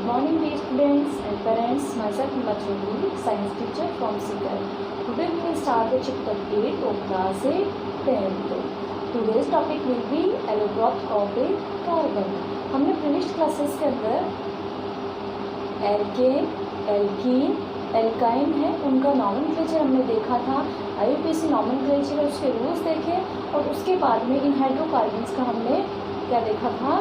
morning dear students and parents. Myself Himanshu, science teacher from Sikar. Today we will start the chapter 8 of class 10th. Today's topic will be allotropes of a carbon. हमने previous classes के अंदर alkene, alkene, alkyne है उनका nomenclature हमने देखा था। IUPAC nomenclature है उसके रूल्स देखे और उसके बाद में इन हाइड्रोकार्बन्स का हमने क्या देखा था,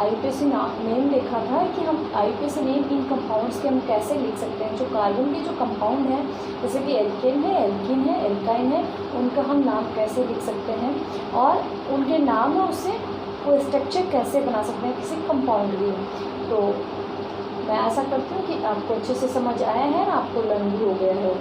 IUPAC नेम देखा था कि हम IUPAC नेम इन कंपाउंड्स के हम कैसे लिख सकते हैं। जो कार्बन के जो कंपाउंड हैं जैसे कि एल्केन है, एल्कीन है, एल्काइन है, उनका हम नाम कैसे लिख सकते हैं और उनके नाम है उससे वो स्ट्रक्चर कैसे बना सकते हैं किसी कंपाउंड की। तो मैं आशा करती हूँ कि आपको अच्छे से समझ आया है और आपको लर्न भी हो गया है।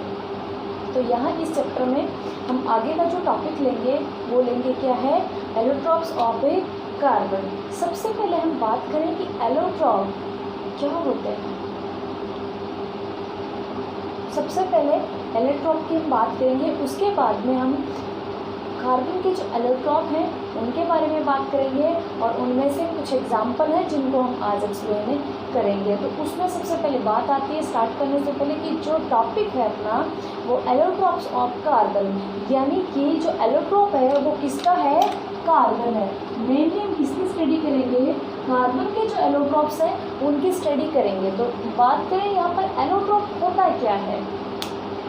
तो यहाँ इस चैप्टर में हम आगे का जो टॉपिक लेंगे वो लेंगे क्या है, एलोट्रॉप्स ऑफ ए कार्बन। सबसे पहले हम बात करें कि एलोट्रॉप क्या होते हैं। सबसे पहले एलोट्रॉप की हम बात करेंगे, उसके बाद में हम कार्बन के जो एलोट्रॉप हैं उनके बारे में बात करेंगे और उनमें से कुछ एग्जाम्पल हैं जिनको हम आज एक्सप्लेन करेंगे। तो उसमें सबसे पहले बात आती है स्टार्ट करने से पहले कि जो टॉपिक है अपना वो एलोट्रॉप्स ऑफ कार्बन, यानी कि जो एलोट्रॉप है वो किसका है, कार्बन है। मेनली हम किसकी स्टडी करेंगे, कार्बन के जो एलोट्रॉप्स हैं उनकी स्टडी करेंगे। तो बात करें यहाँ पर एलोट्रॉप होता क्या है,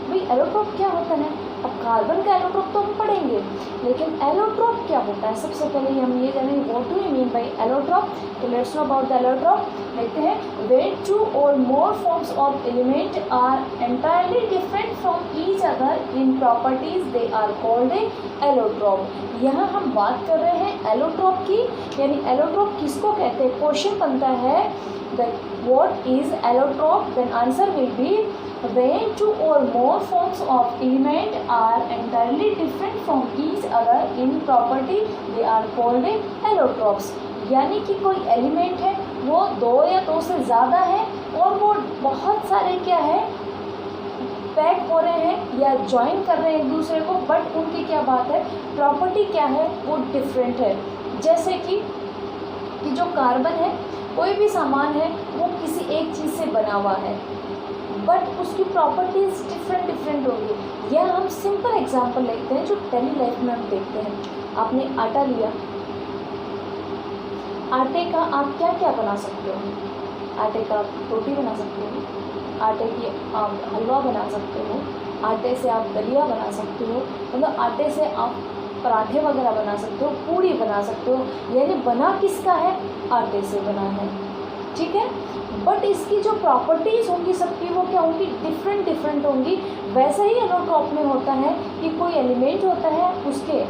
भाई एलोट्रॉप क्या होता है। अब कार्बन का एलोट्रॉप तो हम पढ़ेंगे, लेकिन एलोट्रॉप क्या होता है सबसे पहले हम ये जानेंगे what do you mean by allotrope. तो let's know about the allotrope. देखते हैं when two or more forms of element are entirely different from each other in properties they are called a allotrope. यहाँ हम बात कर रहे हैं allotrope की, यानी एलोट्रॉप किसको कहते हैं। क्वेश्चन बनता है that what is allotrope, then answer will be when two or more forms of element are entirely different from each other in property they are called allotropes। यानी कि कोई एलिमेंट है वो दो या दो से ज़्यादा है और वो बहुत सारे क्या है पैक हो रहे हैं या ज्वाइन कर रहे हैं एक दूसरे को, बट उनकी क्या बात है, प्रॉपर्टी क्या है वो डिफरेंट है। जैसे कि जो कार्बन है कोई भी सामान है वो किसी एक चीज़ से बना हुआ है बट उसकी प्रॉपर्टीज डिफरेंट होगी। यह हम सिंपल एग्जांपल लेते हैं जो डेली लाइफ में हम देखते हैं। आपने आटा लिया, आटे का आप क्या क्या बना सकते हो। आटे का आप रोटी बना सकते हो, आटे की आप हलवा बना सकते हो, आटे से आप दलिया बना सकते हो, मतलब आटे से आप पराठे वगैरह बना सकते हो, पूड़ी बना सकते हो। यानी बना किसका है, आटे से बना है, ठीक है। बट इसकी जो प्रॉपर्टीज़ होंगी सबकी वो क्या होंगी, डिफरेंट होंगी। वैसे ही एलोट्रॉप में होता है कि कोई एलिमेंट होता है उसके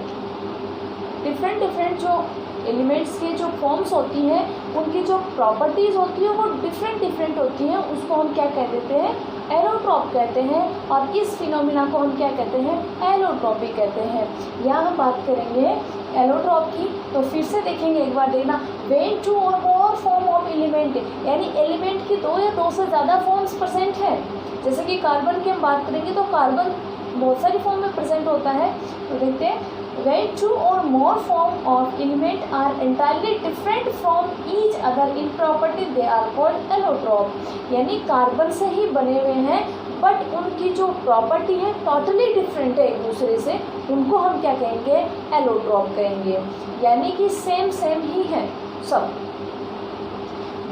डिफरेंट जो एलिमेंट्स के जो फॉर्म्स होती हैं उनकी जो प्रॉपर्टीज़ होती है वो डिफरेंट होती हैं। उसको हम क्या कह देते हैं, एलोट्रॉप कहते हैं। और इस फिनोमिना को हम क्या कहते हैं, एलोट्रॉपी कहते हैं। यहाँ हम बात करेंगे एलोट्रॉप की, तो फिर से देखेंगे एक बार देखना, when two or more form of element, यानी एलिमेंट की दो या दो से ज़्यादा फॉर्म्स प्रेजेंट है। जैसे कि कार्बन की हम बात करेंगे तो कार्बन बहुत सारी फॉर्म में प्रेजेंट होता है। तो देखते हैं when two or more form of element are entirely different from each other in property they are called allotrope। यानी कार्बन से ही बने हुए हैं बट उनकी जो प्रॉपर्टी है टोटली डिफरेंट है एक दूसरे से, उनको हम क्या कहेंगे, एलोट्रॉप कहेंगे। यानी कि सेम ही है सब,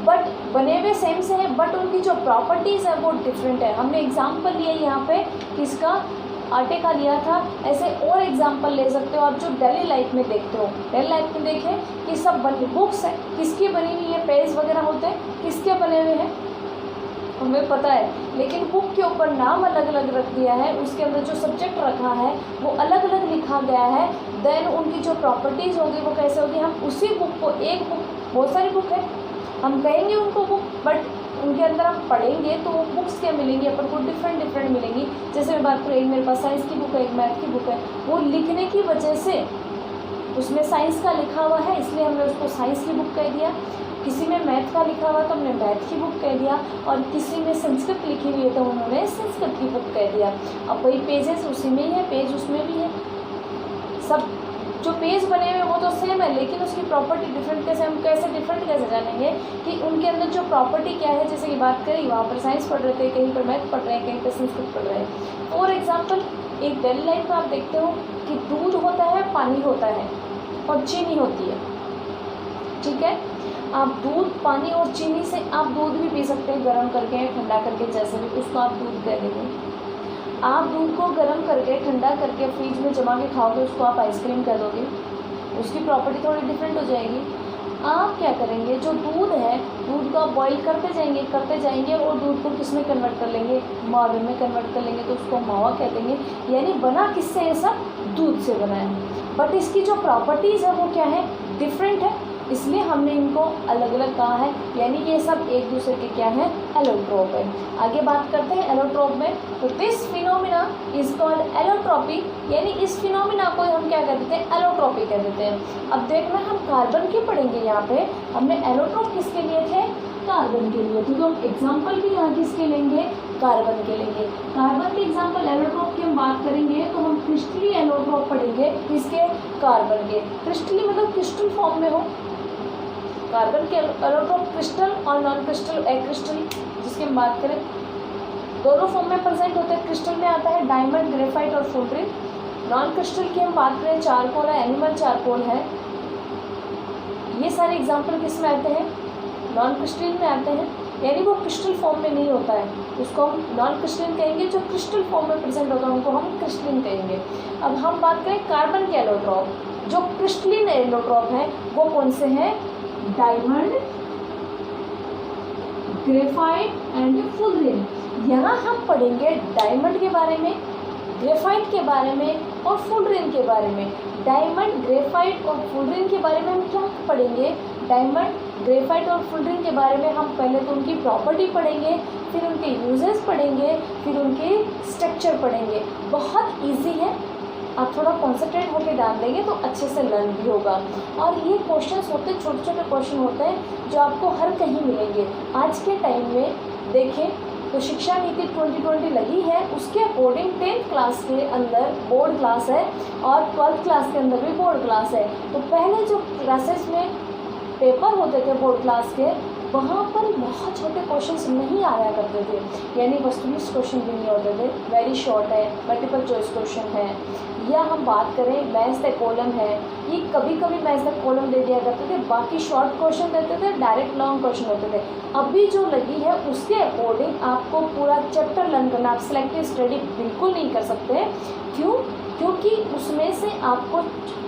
बट बने हुए सेम से है बट उनकी जो प्रॉपर्टीज़ है वो डिफरेंट है। हमने एग्जाम्पल लिया यहाँ पे किसका, आटे का लिया था। ऐसे और एग्जाम्पल ले सकते हो आप जो डेली लाइफ में देखते हो। डेली लाइफ में देखें कि सब बुक्स हैं किसकी बनी हुई है, पेज वगैरह होते हैं किसके बने हुए हैं हमें पता है, लेकिन बुक के ऊपर नाम अलग अलग रख दिया है, उसके अंदर जो सब्जेक्ट रखा है वो अलग अलग लिखा गया है। देन उनकी जो प्रॉपर्टीज़ होगी वो कैसे होगी, हम उसी बुक को, एक बुक, बहुत सारी बुक है, हम कहेंगे उनको बुक, बट उनके अंदर हम पढ़ेंगे तो वो बुक्स क्या मिलेंगी अपन को, डिफरेंट मिलेंगी। जैसे मैं बात करूँ, एक मेरे पास साइंस की बुक है, एक मैथ की बुक है, वो लिखने की वजह से उसमें साइंस का लिखा हुआ है इसलिए हमने उसको साइंस की बुक कह दिया। किसी में मैथ का लिखा हुआ तो हमने मैथ की बुक कह दिया, और किसी में संस्कृत लिखी हुई है तो उन्होंने संस्कृत की बुक कह दिया। अब वही पेजेस उसी में ही है, पेज उसमें भी है, सब जो पेज बने हुए वो तो सेम है लेकिन उसकी प्रॉपर्टी डिफरेंट। कैसे हम डिफरेंट कैसे जानेंगे कि उनके अंदर जो प्रॉपर्टी क्या है। जैसे कि बात करें वहाँ पर साइंस पढ़ रहे थे, कहीं पर मैथ पढ़ रहे हैं, कहीं पर संस्कृत पढ़ रहे हैं। फॉर एग्जाम्पल एक डेली लाइफ में आप देखते हो कि दूध होता है, पानी होता है और चीनी होती है, ठीक है। आप दूध, पानी और चीनी से आप दूध भी पी सकते हैं गर्म करके, ठंडा करके, जैसे भी, उसको आप दूध कह देंगे। आप दूध को गर्म करके, ठंडा करके फ्रिज में जमा के खाओगे, उसको आप आइसक्रीम कह दोगे, उसकी प्रॉपर्टी थोड़ी डिफरेंट हो जाएगी। आप क्या करेंगे, जो दूध है, दूध को आप बॉईल करते जाएंगे और दूध को किस में कन्वर्ट कर लेंगे, मावे में कन्वर्ट कर लेंगे, तो उसको मावा कह देंगे। यानी बना किससे है, सब दूध से बना है, बट इसकी जो प्रॉपर्टीज़ है वो क्या है, डिफरेंट है, इसलिए हमने इनको अलग अलग कहा है। यानी ये सब एक दूसरे के क्या है, एलोट्रोप है। आगे बात करते हैं एलोट्रोप में। तो this phenomena is called allotropy, यानी इस फिनोमिना को हम क्या कह देते हैं, एलोट्रॉपी कह देते हैं। अब देखना हम कार्बन की पढ़ेंगे, यहाँ पे हमने एलोट्रोप किसके लिए थे, कार्बन के लिए, ठीक है। तो एग्जाम्पल भी यहाँ किसके लेंगे, कार्बन के लेंगे। कार्बन के एग्जाम्पल एलोट्रोप की हम बात करेंगे तो हम क्रिस्टली एलोट्रोप पढ़ेंगे, किसके, कार्बन के। क्रिस्टली मतलब क्रिस्टल फॉर्म में हो, कार्बन के एलोट्रोप क्रिस्टल और नॉन क्रिस्टल एक्रिस्टल, जिसकी हम बात करें दोनों फॉर्म में प्रेजेंट होते हैं। क्रिस्टल में आता है डायमंड, ग्रेफाइट और फुलरिन। नॉन क्रिस्टल की हम बात करें चारकोल है, एनिमल चारकोल है। ये सारे एग्जाम्पल किस में आते हैं, नॉन क्रिस्टल में आते हैं, यानी वो क्रिस्टल फॉर्म में नहीं होता है, उसको हम नॉन क्रिस्टल कहेंगे। जो क्रिस्टल फॉर्म में प्रेजेंट होता है उनको हम क्रिस्टलिन कहेंगे। अब हम बात करें कार्बन के एलोट्रोप, जो क्रिस्टलिन एलोट्रोप है वो कौन से हैं, डायमंड, ग्रेफाइट एंड फुलरिन। यहाँ हम पढ़ेंगे डायमंड के बारे में, ग्रेफाइट के बारे में और फुलरिन के बारे में। डायमंड, ग्रेफाइट और फुलरिन के बारे में हम क्या पढ़ेंगे, डायमंड, ग्रेफाइट और फुलरिन के बारे में हम पहले तो उनकी प्रॉपर्टी पढ़ेंगे, फिर उनके यूजेस पढ़ेंगे, फिर उनके स्ट्रक्चर पढ़ेंगे। बहुत इजी है, आप थोड़ा कॉन्सेंट्रेट होकर ध्यान देंगे तो अच्छे से लर्न भी होगा। और ये क्वेश्चंस होते हैं, छोटे छोटे क्वेश्चन होते हैं जो आपको हर कहीं मिलेंगे। आज के टाइम में देखें तो शिक्षा नीति 2020 लगी है, उसके अकॉर्डिंग 10th क्लास के अंदर बोर्ड क्लास है और 12th क्लास के अंदर भी बोर्ड क्लास है। तो पहले जो क्लासेस में पेपर होते थे बोर्ड क्लास के, वहाँ पर बहुत छोटे क्वेश्चंस नहीं आया करते थे, यानी वस्तुनिष्ठ क्वेश्चन भी नहीं होते थे, वेरी शॉर्ट है, मल्टीपल चॉइस क्वेश्चन है, या हम बात करें मैथ्स द कॉलम है, ये कभी कभी मैथ्स द कॉलम दे दिया करते थे, बाकी शॉर्ट क्वेश्चन देते थे, डायरेक्ट लॉन्ग क्वेश्चन होते थे। अभी जो लगी है उसके अकॉर्डिंग आपको पूरा चैप्टर लर्न करना, आप सिलेक्टिव स्टडी बिल्कुल नहीं कर सकते। क्यों? क्योंकि उसमें से आपको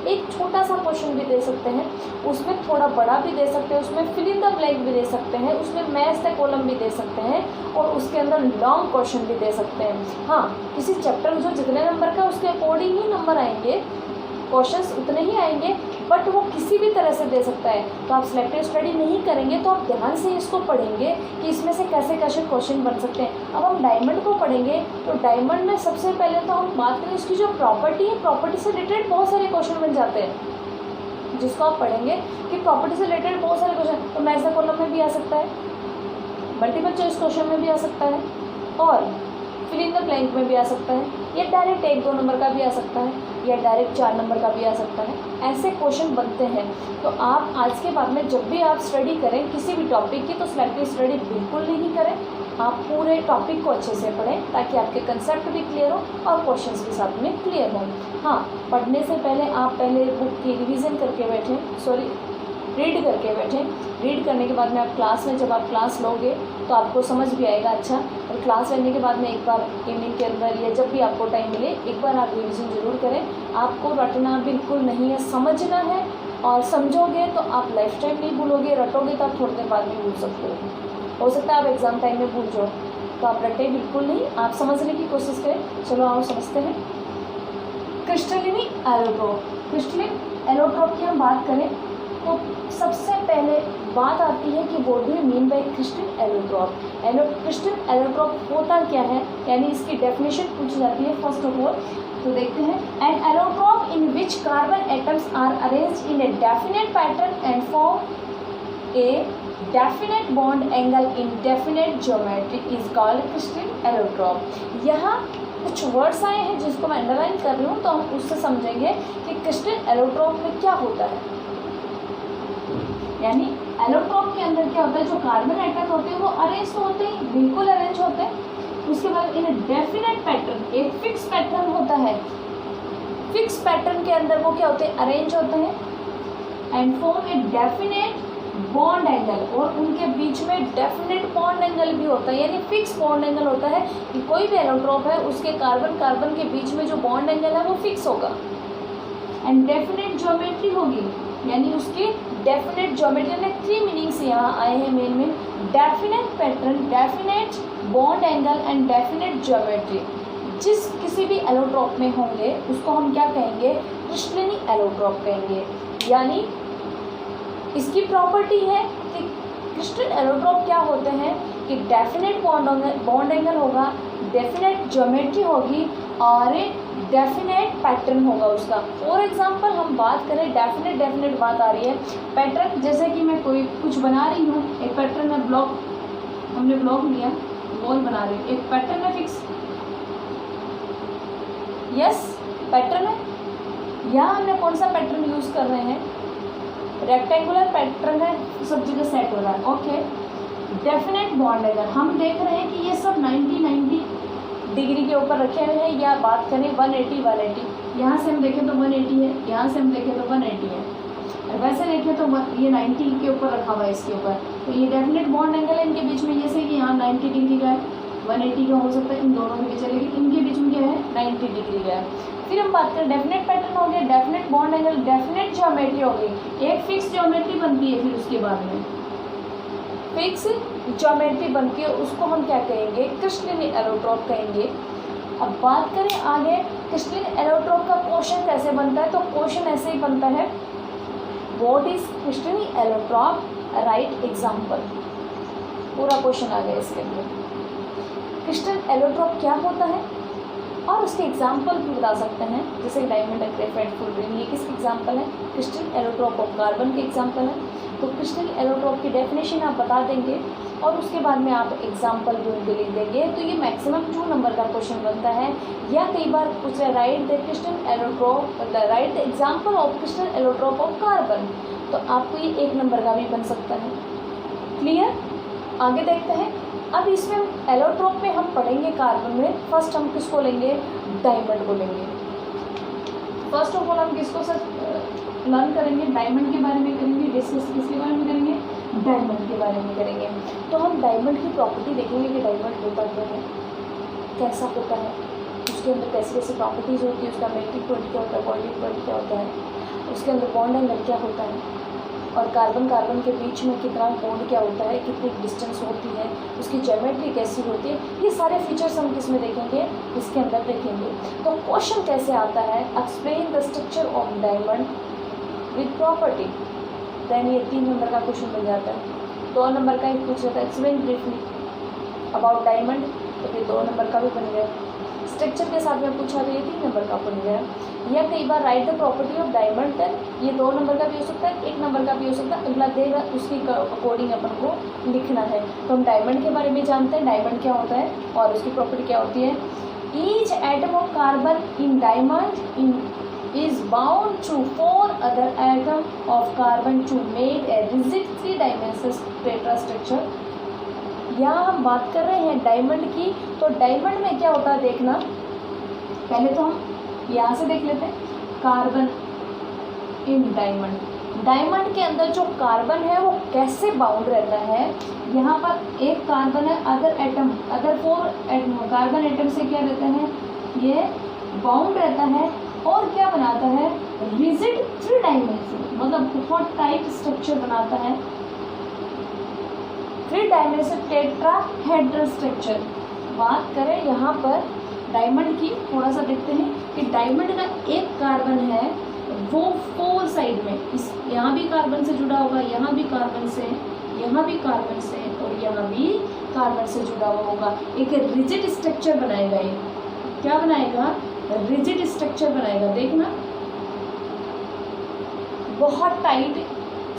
एक छोटा सा क्वेश्चन भी दे सकते हैं, उसमें थोड़ा बड़ा भी दे सकते हैं, उसमें फिल इन द ब्लैंक भी दे सकते हैं, उसमें मैथ्स द कॉलम भी दे सकते हैं और उसके अंदर लॉन्ग क्वेश्चन भी दे सकते हैं। हाँ, किसी चैप्टर में जो जितने नंबर का उसके अकॉर्डिंग ही नंबर आएंगे, क्वेश्चंस उतने ही आएंगे, बट वो किसी भी तरह से दे सकता है। तो आप सिलेक्टिव स्टडी नहीं करेंगे तो आप ध्यान से इसको पढ़ेंगे कि इसमें से कैसे कैसे क्वेश्चन बन सकते हैं। अब हम डायमंड को पढ़ेंगे तो डायमंड में सबसे पहले तो हम बात करें इसकी जो प्रॉपर्टी है, प्रॉपर्टी से रिलेटेड बहुत सारे क्वेश्चन बन जाते हैं, जिसको आप पढ़ेंगे कि प्रॉपर्टी से रिलेटेड बहुत सारे क्वेश्चन, तो मैथ्स द कॉलम में भी आ सकता है, मल्टीपल चॉइस क्वेश्चन में भी आ सकता है और फिल इन द ब्लैंक में भी आ सकता है, या डायरेक्ट 1-2 नंबर का भी आ सकता है, या डायरेक्ट 4 नंबर का भी आ सकता है। ऐसे क्वेश्चन बनते हैं। तो आप आज के बाद में जब भी आप स्टडी करें किसी भी टॉपिक की, तो सिलेक्टिव स्टडी बिल्कुल नहीं करें, आप पूरे टॉपिक को अच्छे से पढ़ें ताकि आपके कंसेप्ट भी क्लियर हो और क्वेश्चंस भी साथ में क्लियर हों। हाँ, पढ़ने से पहले आप पहले बुक की रिविज़न करके बैठें, रीड करके बैठें। रीड करने के बाद में आप क्लास में, जब आप क्लास लोगे तो आपको समझ भी आएगा अच्छा। और क्लास लेने के बाद में एक बार इवनिंग के अंदर या जब भी आपको टाइम मिले एक बार आप रिविज़न ज़रूर करें। आपको रटना बिल्कुल नहीं है, समझना है, और समझोगे तो आप लाइफ टाइम नहीं भूलोगे, रटोगे तो आप थोड़ी देर बाद में भूल सकते हो सकता है आप एग्ज़ाम टाइम में भूल जाओ, तो आप रटे बिल्कुल नहीं, आप समझने की कोशिश करें। चलो आओ समझते हैं। क्रिस्टलिन एलोट्रोप, क्रिस्टलिन एलोट्रोप की हम बात करें तो सबसे पहले बात आती है कि what do you mean bye crystal allotrope. Crystal allotrope होता क्या है, यानी इसकी डेफिनेशन पूछी जाती है फर्स्ट ऑफ ऑल। तो देखते हैं, an allotrope in which carbon atoms are arranged in a definite pattern and form a definite bond angle in definite geometry is called crystal allotrope. यहाँ कुछ वर्ड्स आए हैं जिसको मैं अंडरलाइन कर रही हूँ, तो हम उससे समझेंगे कि क्रिस्टल एलोट्रॉप में क्या होता है। यानी एलोट्रॉप के अंदर क्या होता है, जो कार्बन एटम होते हैं वो अरेंज तो होते हैं, बिल्कुल अरेंज होते हैं। उसके बाद इन डेफिनेट पैटर्न, एक फिक्स पैटर्न होता है, फिक्स पैटर्न के अंदर वो क्या होते हैं, अरेंज होते हैं and form a definite bond angle, और उनके बीच में डेफिनेट बॉन्ड एंगल भी होता है, यानी फिक्स बॉन्ड एंगल होता है कि कोई भी एलोट्रॉप है उसके कार्बन कार्बन के बीच में जो बॉन्ड एंगल है वो फिक्स होगा। एंड डेफिनेट ज्योमेट्री होगी, यानी उसकी डेफिनेट ज्योमेट्री ने 3 मीनिंग्स यहाँ आए हैं मेन में, definite pattern, definite bond angle and definite geometry. जिस किसी भी एलोट्रॉप में होंगे उसको हम क्या कहेंगे, क्रिस्टलिनी एलोट्रॉप कहेंगे। यानी इसकी प्रॉपर्टी है कि क्रिस्टल एलोट्रॉप क्या होते हैं कि डेफिनेट बॉन्ड एंगल होगा, डेफिनेट ज्योमेट्री होगी और डेफिनेट पैटर्न होगा उसका। फॉर एग्जांपल हम बात करें, डेफिनेट बात आ रही है, पैटर्न जैसे कि मैं कोई कुछ बना रही हूँ, एक पैटर्न है, ब्लॉक, हमने ब्लॉक लिया, वॉल बना रही हूँ, एक पैटर्न है फिक्स, यस पैटर्न है। यहाँ हमने कौन सा पैटर्न यूज़ कर रहे हैं, रेक्टेंगुलर पैटर्न है, सब जगह सेट हो रहा है, ओके। डेफिनेट बॉन्ड एंगल, हम देख रहे हैं कि ये सब 90 डिग्री के ऊपर रखे हुए हैं, या बात करें 180, यहाँ से हम देखें तो 180 है, यहाँ से हम देखें तो 180 है, और वैसे देखें तो ये 90 के ऊपर रखा हुआ है इसके ऊपर, तो ये डेफिनेट बॉन्ड एंगल है इनके बीच में, जैसे कि यहाँ 90 डिग्री का है, 180 का हो सकता है, इन दोनों के बीच, लेकिन इनके बीच में क्या है, 90 डिग्री का है। फिर हम बात करें डेफिनेट पैटर्न हो गया, definite bond angle, definite geometry हो गई, एक फिक्स ज्योमेट्री बनती है, फिर उसके बाद में फिक्स ज्योमेट्री बनती है, उसको हम क्या कहेंगे, क्रिस्टलिनी एलोट्रॉप कहेंगे। अब बात करें आगे क्रिस्टलिनी एलोट्रॉप का क्वेश्चन कैसे बनता है, तो क्वेश्चन ऐसे ही बनता है, what is crystalline allotrope, right example, पूरा क्वेश्चन आ गया इसके अंदर। क्रिस्टल एलोट्रॉप क्या होता है और उसके एग्जाम्पल भी बता सकते हैं, जैसे डायमंड, ग्रेफाइट, फुलरिन, ये किसके एग्जाम्पल है, क्रिस्टल एलोट्रॉप ऑफ कार्बन के एग्जाम्पल है। तो क्रिस्टल एलोट्रॉप की डेफिनेशन आप बता देंगे और उसके बाद में आप एग्जाम्पल भी उनके लिख देंगे, तो ये मैक्सिमम 2 नंबर का क्वेश्चन बनता है। या कई बार पूछ रहे right the crystal allotrope, right the example of crystal allotrope of carbon, तो आपको ये 1 नंबर का भी बन सकता है। क्लियर, आगे देखते हैं। अब इसमें एलोट्रॉप में हम पढ़ेंगे कार्बन में, फर्स्ट हम किसको लेंगे, डायमंड को लेंगे। फर्स्ट ऑफ ऑल हम किसको सर लर्न करेंगे, डायमंड के बारे में करेंगे, डिस्कस किसके बारे में करेंगे, डायमंड के बारे में करेंगे। तो हम डायमंड की प्रॉपर्टी देखेंगे कि डायमंड होता क्या है, कैसा होता है, उसके अंदर कैसी कैसी प्रॉपर्टीज़ होती है, उसका मेट्रिक पॉइंट क्या होता है, पॉलिटिक पॉइंट क्या होता है, उसके अंदर बॉन्ड एंगल क्या होता है, और कार्बन कार्बन के बीच में कितना बॉन्ड क्या होता है, कितनी डिस्टेंस होती है, उसकी ज्योमेट्री कैसी होती है, ये सारे फीचर्स हम किस में देखेंगे, इसके अंदर देखेंगे। तो क्वेश्चन कैसे आता है, explain the structure of diamond with property, then ये 3 नंबर का क्वेश्चन मिल जाता है। 2 नंबर का ही पूछ जाता है, एक्सप्लेन ब्रीफली अबाउट डायमंड, तो फिर 2 नंबर का भी बन गया। स्ट्रक्चर के साथ में पूछा तो ये 3 नंबर का बन गया। या कई बार write the property of diamond, then ये 2 नंबर का भी हो सकता है, 1 नंबर का भी हो सकता है, अगला देगा उसकी अकॉर्डिंग अपन को लिखना है। तो हम डायमंड के बारे में जानते हैं, डायमंड क्या होता है और उसकी प्रॉपर्टी क्या होती है। Each atom of carbon in diamond is bound to 4 other atom of carbon to make a rigid 3-dimensional tetrastructure। यहाँ हम बात कर रहे हैं डायमंड की, तो डायमंड में क्या होता है देखना, पहले तो हम यहाँ से देख लेते हैं, कार्बन इन डायमंड, डायमंड के अंदर जो कार्बन है वो कैसे बाउंड रहता है। यहाँ पर एक कार्बन है, other atom, other 4 atom carbon atom से क्या रहता है, ये बाउंड रहता है और क्या बनाता है, रिजिड 3 डायमेंशन, मतलब बहुत टाइट स्ट्रक्चर बनाता है, 3 डायमेंशन टेट्राहेड्रल स्ट्रक्चर। बात करें यहाँ पर डायमंड की, थोड़ा सा देखते हैं कि डायमंड का एक कार्बन है वो 4 साइड में, इस यहाँ भी कार्बन से जुड़ा होगा, यहाँ भी कार्बन से, यहाँ भी कार्बन से और यहाँ भी कार्बन से जुड़ा हुआ होगा, एक रिजिड स्ट्रक्चर बनाएगा। ये क्या बनाएगा, रिजिड स्ट्रक्चर बनाएगा। देखना बहुत टाइट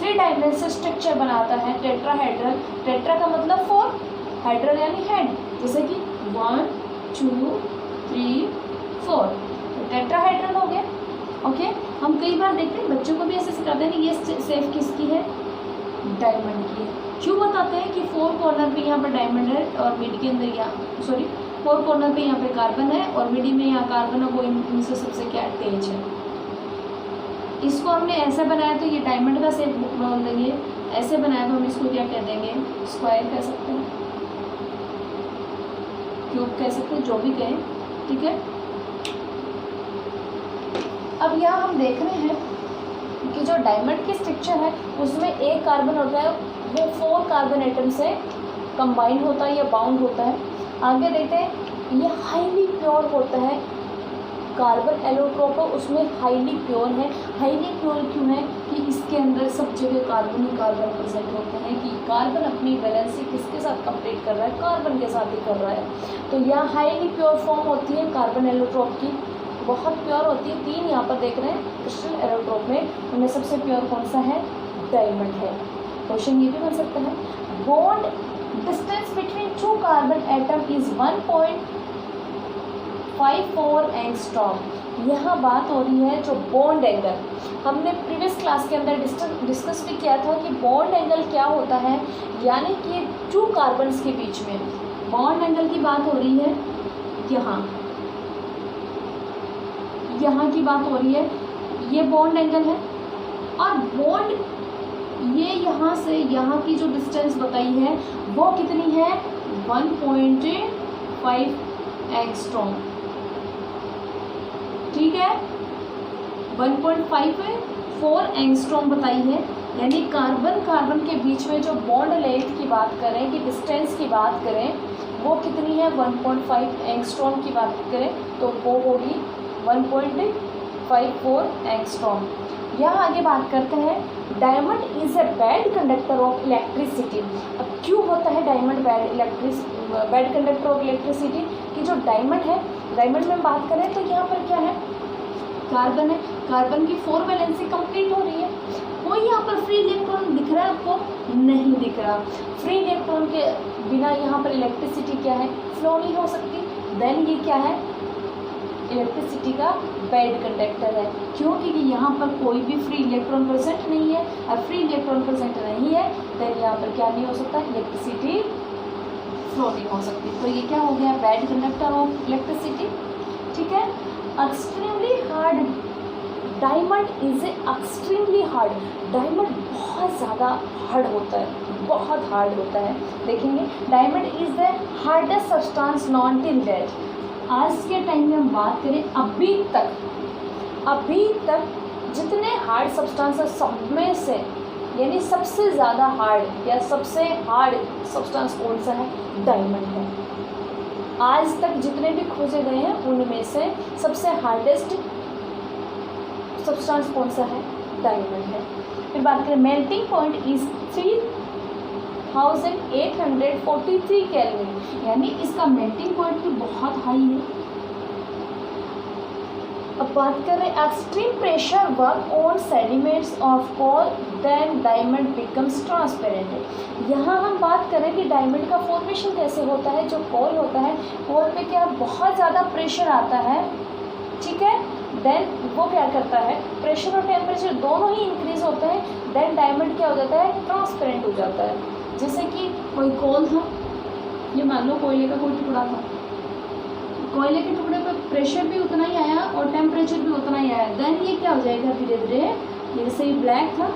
3 डायमेंशनल स्ट्रक्चर बनाता है, टेट्राहेड्रल, टेट्रा का मतलब 4, हेड्रल यानी हेड, जैसे कि 1 2 3 4, तो टेट्राहेड्रल हो गया। ओके, हम कई बार देखते हैं बच्चों को भी ऐसे सिखाते हैं कि ये शेप किसकी है, डायमंड की है। क्यों बताते हैं कि 4 कॉर्नर पे यहाँ पर डायमंड है और मिड के अंदर यहाँ 4 कॉर्नर पे यहाँ पे कार्बन है और मिडी में यहाँ कार्बन है, वो इनसे सबसे क्या तेज है। इसको हमने ऐसे बनाया तो ये डायमंड का शेप बोल देंगे, ऐसे बनाया तो हम इसको क्या कह देंगे, स्क्वायर कह सकते हैं, क्यूब कह सकते हैं, जो भी कहें, ठीक है। अब यहाँ हम देख रहे हैं कि जो डायमंड की स्ट्रक्चर है उसमें एक कार्बन होता है, वो 4 कार्बन एटम से कंबाइन होता है या बाउंड होता है। आगे देखते हैं, ये हाईली प्योर होता है, कार्बन एलोट्रोप है उसमें हाईली प्योर है। हाईली प्योर क्यों है कि इसके अंदर सब जगह कार्बन ही कार्बन प्रेजेंट होते हैं, कि कार्बन अपनी वैलेंसी किसके साथ कंप्लीट कर रहा है, कार्बन के साथ ही कर रहा है। तो यह हाईली प्योर फॉर्म होती है कार्बन एलोट्रोप की, बहुत प्योर होती है। 3 यहाँ पर देख रहे हैं क्रिस्टल एलोट्रोप में, उनमें सबसे प्योर कौन सा है, डायमंड है। क्वेश्चन ये भी बन सकता है, bond distance between 2 carbon atom is 1.54 angstrom. यहाँ बात हो रही है जो बॉन्ड एंगल, हमने प्रीवियस क्लास के अंदर डिस्कस भी किया था कि बॉन्ड एंगल क्या होता है, यानी कि 2 कार्बन्स के बीच में बॉन्ड एंगल की बात हो रही है। यहाँ की बात हो रही है, ये बॉन्ड एंगल है और बॉन्ड ये यहाँ से यहाँ की जो डिस्टेंस बताई है वो कितनी है, 1.5 एंगस्ट्रॉम, ठीक है, 1.54 एंगस्ट्रॉम बताई है। यानी कार्बन के बीच में जो बॉन्ड लेंथ की बात करें, कि डिस्टेंस की बात करें, वो कितनी है, 1.5 एंगस्ट्रॉम की बात करें तो वो होगी 1.54 एंगस्ट्रॉम। यहाँ आगे बात करते हैं, diamond is a bad conductor of electricity. अब क्यों होता है diamond bad conductor of electricity, कि जो डायमंड है, डायमंड में बात करें तो यहाँ पर क्या है, कार्बन है, कार्बन की 4 वैलेंसी कंप्लीट हो रही है। कोई यहाँ पर फ्री इलेक्ट्रॉन दिख रहा है आपको, नहीं दिख रहा। फ्री इलेक्ट्रॉन के बिना यहाँ पर इलेक्ट्रिसिटी क्या है, फ्लो नहीं हो सकती। देन ये क्या है, इलेक्ट्रिसिटी का बैड कंडक्टर है। क्यों, क्योंकि यहाँ पर कोई भी फ्री इलेक्ट्रॉन प्रेजेंट नहीं है, और फ्री इलेक्ट्रॉन प्रेजेंट नहीं है देन यहाँ पर क्या नहीं हो सकता, इलेक्ट्रिसिटी फ्लो नहीं हो सकती। तो ये क्या हो गया, बैड कंडक्टर ऑफ इलेक्ट्रिसिटी, ठीक है। Extremely hard, diamond is extremely hard, diamond बहुत ज़्यादा हार्ड होता है, बहुत हार्ड होता है। देखेंगे, diamond is the hardest substance known till date. आज के टाइम में हम बात करें, अभी तक जितने हार्ड सब्सटेंस है सब में से, यानी सबसे ज़्यादा हार्ड या सबसे हार्ड सब्सटेंस कौन सा है, डायमंड है। आज तक जितने भी खोजे गए हैं उनमें से सबसे हार्डेस्ट सब्सटेंस कौन सा है, डायमंड है। फिर बात करें, मेल्टिंग पॉइंट इज 3843 केल्विन, यानी इसका मेल्टिंग पॉइंट भी बहुत हाई है। अब बात कर रहे हैं, extreme pressure work on sediments of coal then diamond becomes transparent. यहाँ हम बात करें कि डायमंड का फॉर्मेशन कैसे होता है। जो कोल होता है, कोल पे क्या बहुत ज़्यादा प्रेशर आता है, ठीक है, देन वो क्या करता है, प्रेशर और टेम्परेचर दोनों ही इंक्रीज होते हैं, देन डायमंड क्या हो जाता है, ट्रांसपेरेंट हो जाता है। जैसे कि कोई कोल था, ये मान लो कोयले का कोई टुकड़ा था, कोयले के टुकड़े पर प्रेशर भी उतना ही आया और टेम्परेचर भी उतना ही आया, देन ये क्या हो जाएगा, धीरे धीरे, जैसे ये ब्लैक था,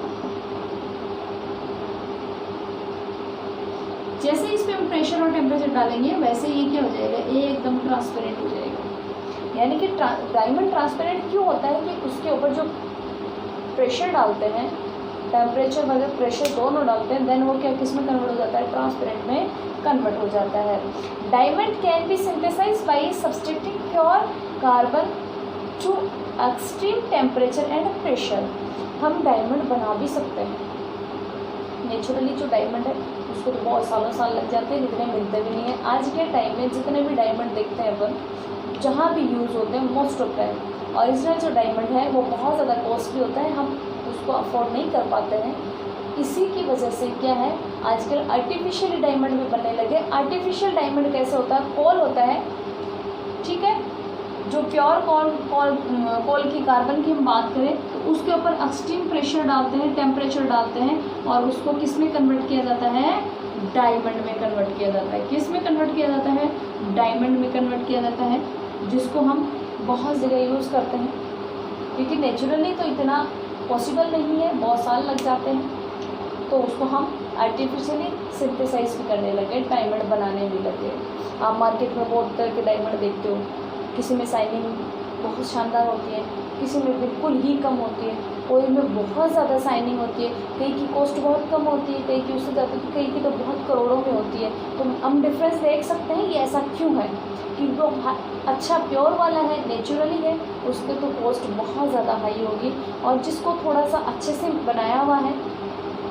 जैसे इस पे हम प्रेशर और टेम्परेचर डालेंगे वैसे ये क्या हो जाएगा, ये एकदम ट्रांसपेरेंट हो जाएगा। यानी कि डायमंड ट्रांसपेरेंट क्यों होता है, कि उसके ऊपर जो प्रेशर डालते हैं, टेम्परेचर वगैरह प्रेशर दोनों डालते हैं, देन वो क्या किस में कन्वर्ट हो जाता है, ट्रांसपेरेंट में कन्वर्ट हो जाता है। Diamond can be synthesized by substituting pure carbon to extreme temperature and pressure. हम डायमंड बना भी सकते हैं नेचुरली। जो डायमंड है उसको तो बहुत सालों साल लग जाते हैं, इतने मिलते भी नहीं है। आज के टाइम में जितने भी डायमंड देखते हैं अपन, जहाँ भी यूज़ होते हैं, मोस्ट ऑफ टाइम ओरिजिनल जो डायमंड है वो बहुत ज़्यादा कॉस्टली होता है, हम उसको अफोर्ड नहीं कर पाते हैं। इसी की वजह से क्या है, आजकल आर्टिफिशियल डायमंड भी बनने लगे। आर्टिफिशियल डायमंड कैसे होता है, कोल होता है, ठीक है, जो प्योर कोल की कार्बन की हम बात करें तो उसके ऊपर एक्सट्रीम प्रेशर डालते हैं, टेम्परेचर डालते हैं और उसको किस में कन्वर्ट किया जाता है, डायमंड में कन्वर्ट किया जाता है। किस में कन्वर्ट किया जाता है, डायमंड में कन्वर्ट किया जाता है, जिसको हम बहुत जगह यूज़ करते हैं, क्योंकि नेचुरली तो इतना पॉसिबल नहीं है, बहुत साल लग जाते हैं, तो उसको हम आर्टिफिशियली सिंथेसाइज भी करने लगे, डायमंड बनाने भी लगे। आप मार्केट में बहुत तरह के डायमंड देखते हो, किसी में शाइनिंग बहुत शानदार होती है, किसी में बिल्कुल ही कम होती है, कोई में बहुत ज़्यादा शाइनिंग होती है, कई की कॉस्ट बहुत कम होती है, कई की उससे ज़्यादा, कई की तो बहुत करोड़ों में होती है। तो हम डिफरेंस देख सकते हैं ये ऐसा क्यों है कि जो अच्छा प्योर वाला है, नेचुरली है, उसके तो कॉस्ट बहुत ज़्यादा हाई होगी, और जिसको थोड़ा सा अच्छे से बनाया हुआ है,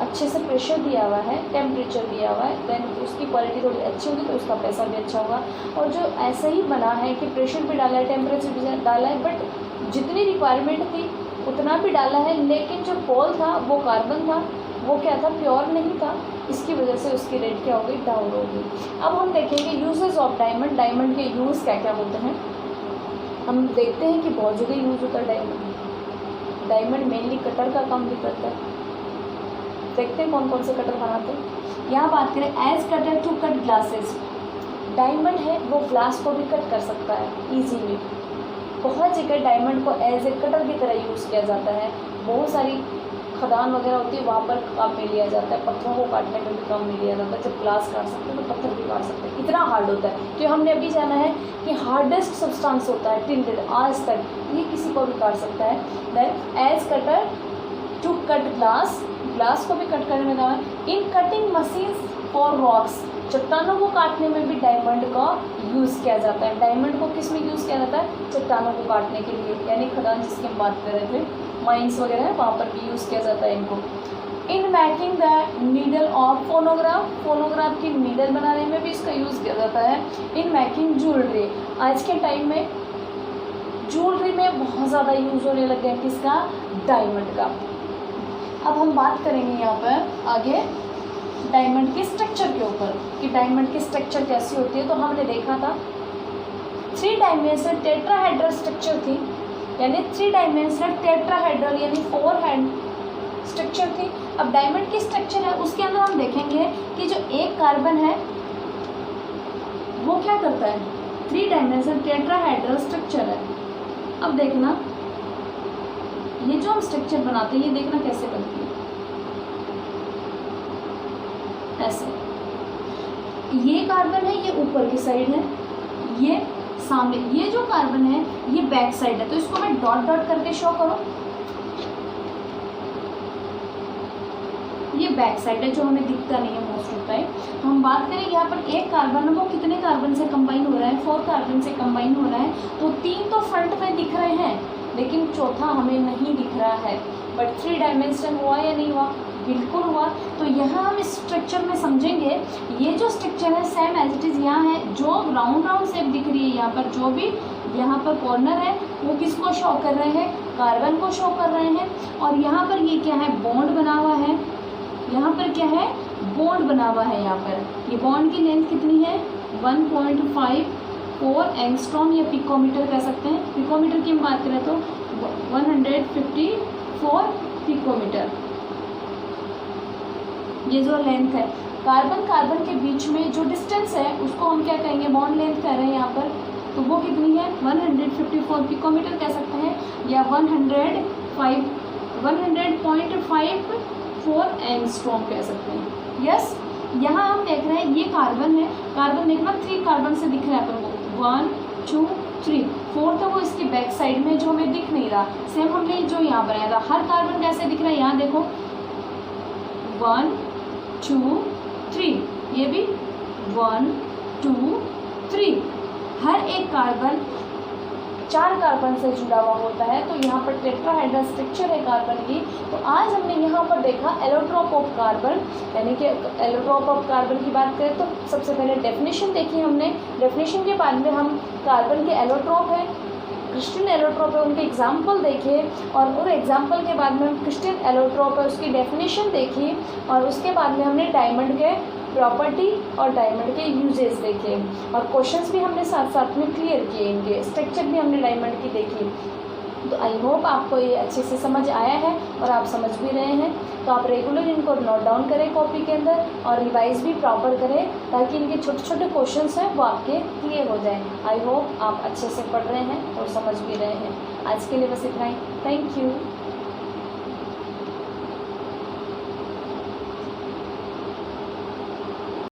अच्छे से प्रेशर दिया हुआ है, टेम्परेचर दिया हुआ है, देन उसकी क्वालिटी थोड़ी अच्छी होगी तो उसका पैसा भी अच्छा होगा। और जो ऐसा ही बना है कि प्रेशर भी डाला है, टेम्परेचर भी डाला है, बट जितनी रिक्वायरमेंट थी उतना भी डाला है, लेकिन जो कोल था वो कार्बन था, वो क्या था, प्योर नहीं था, इसकी वजह से उसकी रेट क्या हो गई, डाउन हो गई। अब हम देखेंगे यूजेस ऑफ डायमंड, डायमंड के यूज़ क्या क्या होते हैं। हम देखते हैं कि बहुत जगह यूज़ होता है डायमंड। डायमंड मेनली कटर का काम भी करता है। देखते हैं कौन कौन से कटर बनाते हैं। यहाँ बात करें as cutter to cut glasses, diamond है वो ग्लास को भी कट कर सकता है इजीली। बहुत जगह डायमंड को एज ए कटर की तरह यूज़ किया जाता है। बहुत सारी खदान वगैरह होती है, वहाँ पर काम में लिया जाता है, पत्थरों को काटने में भी काम में लिया जाता है। जब ग्लास काट सकते हैं तो पत्थर भी काट सकते हैं, इतना हार्ड होता है। तो हमने अभी जाना है कि हार्डेस्ट सब्सटेंस होता है टिंडेड, आज तक ये किसी को भी काट सकता है। Then as cutter to cut glass, glass को भी कट करने में काम है। In cutting machines for rocks, चट्टानों को काटने में भी डायमंड का यूज़ किया जाता है। डायमंड को किस में यूज़ किया जाता है, चट्टानों को काटने के लिए, यानी खदान जिसकी हम बात कर रहे थे, माइंस वगैरह है, वहाँ पर भी यूज़ किया जाता है इनको। In making the needle of phonograph, phonograph की नीडल बनाने में भी इसका यूज़ किया जाता है। इन मेकिंग ज्वेलरी, आज के टाइम में ज्वेलरी में बहुत ज़्यादा यूज़ होने लग गया किसका, डायमंड का। अब हम बात करेंगे यहाँ पर आगे डायमंड के स्ट्रक्चर के ऊपर कि डायमंड की स्ट्रक्चर कैसी होती है। तो हमने देखा था 3 डायमेंशनल टेट्राहेड्रल स्ट्रक्चर थी, यानी 3 डायमेंशनल टेट्राहेड्रल यानी 4 हेड स्ट्रक्चर थी। अब डायमंड की स्ट्रक्चर है उसके अंदर हम देखेंगे कि जो एक कार्बन है वो क्या करता है, 3 डायमेंशनल टेट्राहेड्रल स्ट्रक्चर है। अब देखना ये जो हम स्ट्रक्चर बनाते हैं, ये देखना कैसे बनती है, ऐसे। ये कार्बन है, ये ऊपर की साइड है, ये सामने, ये जो कार्बन है ये बैक साइड है। तो इसको मैं डॉट डॉट करके शो करो, ये बैक साइड है जो हमें दिखता नहीं है मोस्ट ऑफ टाइम। हम बात करें यहाँ पर एक कार्बन है वो कितने कार्बन से कंबाइन हो रहा है, 4 कार्बन से कंबाइन हो रहा है। तो 3 तो फ्रंट में दिख रहे हैं, लेकिन चौथा हमें नहीं दिख रहा है। बट 3 डायमेंशन हुआ या नहीं हुआ, बिल्कुल हुआ। तो यहाँ हम इस स्ट्रक्चर में समझेंगे, ये जो स्ट्रक्चर है सेम एज इट इज़ यहाँ है, जो राउंड राउंड शेप दिख रही है यहाँ पर, जो भी यहाँ पर कॉर्नर है वो किसको शो कर रहे हैं, कार्बन को शो कर रहे हैं। और यहाँ पर ये क्या है, बॉन्ड बना हुआ है, यहाँ पर क्या है, बॉन्ड बना हुआ है। यहाँ पर ये बॉन्ड की लेंथ कितनी है, 1.54 एंगस्ट्रॉम या पिकोमीटर कह सकते हैं। पिकोमीटर की हम बात करें तो 154 पिकोमीटर ये जो लेंथ है। कार्बन कार्बन के बीच में जो डिस्टेंस है उसको हम क्या कहेंगे, बॉन्ड लेंथ कह रहे हैं यहाँ पर। तो वो कितनी है, 154 पिकोमीटर कह सकते हैं, या 100.54 एंगस्ट्रॉम कह सकते हैं। यस, यहाँ हम देख रहे हैं ये कार्बन है, कार्बन देखना 3 कार्बन से दिख रहा है अपन को, 1 2 3, 4 तो वो इसकी बैक साइड में जो हमें दिख नहीं रहा। सेम हमने जो यहाँ बनाया था, हर कार्बन कैसे दिख रहा है, यहाँ देखो 1 2 3, ये भी 1 2 3, हर एक कार्बन 4 कार्बन से जुड़ा हुआ होता है। तो यहाँ पर टेट्राहेड्रल स्ट्रक्चर है कार्बन की। तो आज हमने यहाँ पर देखा एलोट्रोप ऑफ कार्बन, यानी कि एलोट्रोप ऑफ कार्बन की बात करें तो सबसे पहले डेफिनेशन देखी हमने। डेफिनेशन के बाद में हम कार्बन के एलोट्रोप है, क्रिस्टल एलोट्रोप है, उनके एग्जाम्पल देखे, और उन एग्जाम्पल के बाद में हम क्रिस्टल एलोट्रोप है उसकी डेफिनेशन देखी, और उसके बाद में हमने डायमंड के प्रॉपर्टी और डायमंड के यूजेस देखे और क्वेश्चंस भी हमने साथ साथ में क्लियर किए, इनके स्ट्रक्चर भी हमने डायमंड की देखी। तो आई होप आपको ये अच्छे से समझ आया है और आप समझ भी रहे हैं। तो आप रेगुलर इनको नोट डाउन करें कॉपी के अंदर और रिवाइज भी प्रॉपर करें ताकि इनके छोटे छोटे क्वेश्चंस हैं वो आपके क्लियर हो जाएं। आई होप आप अच्छे से पढ़ रहे हैं और समझ भी रहे हैं। आज के लिए बस इतना ही। Thank you.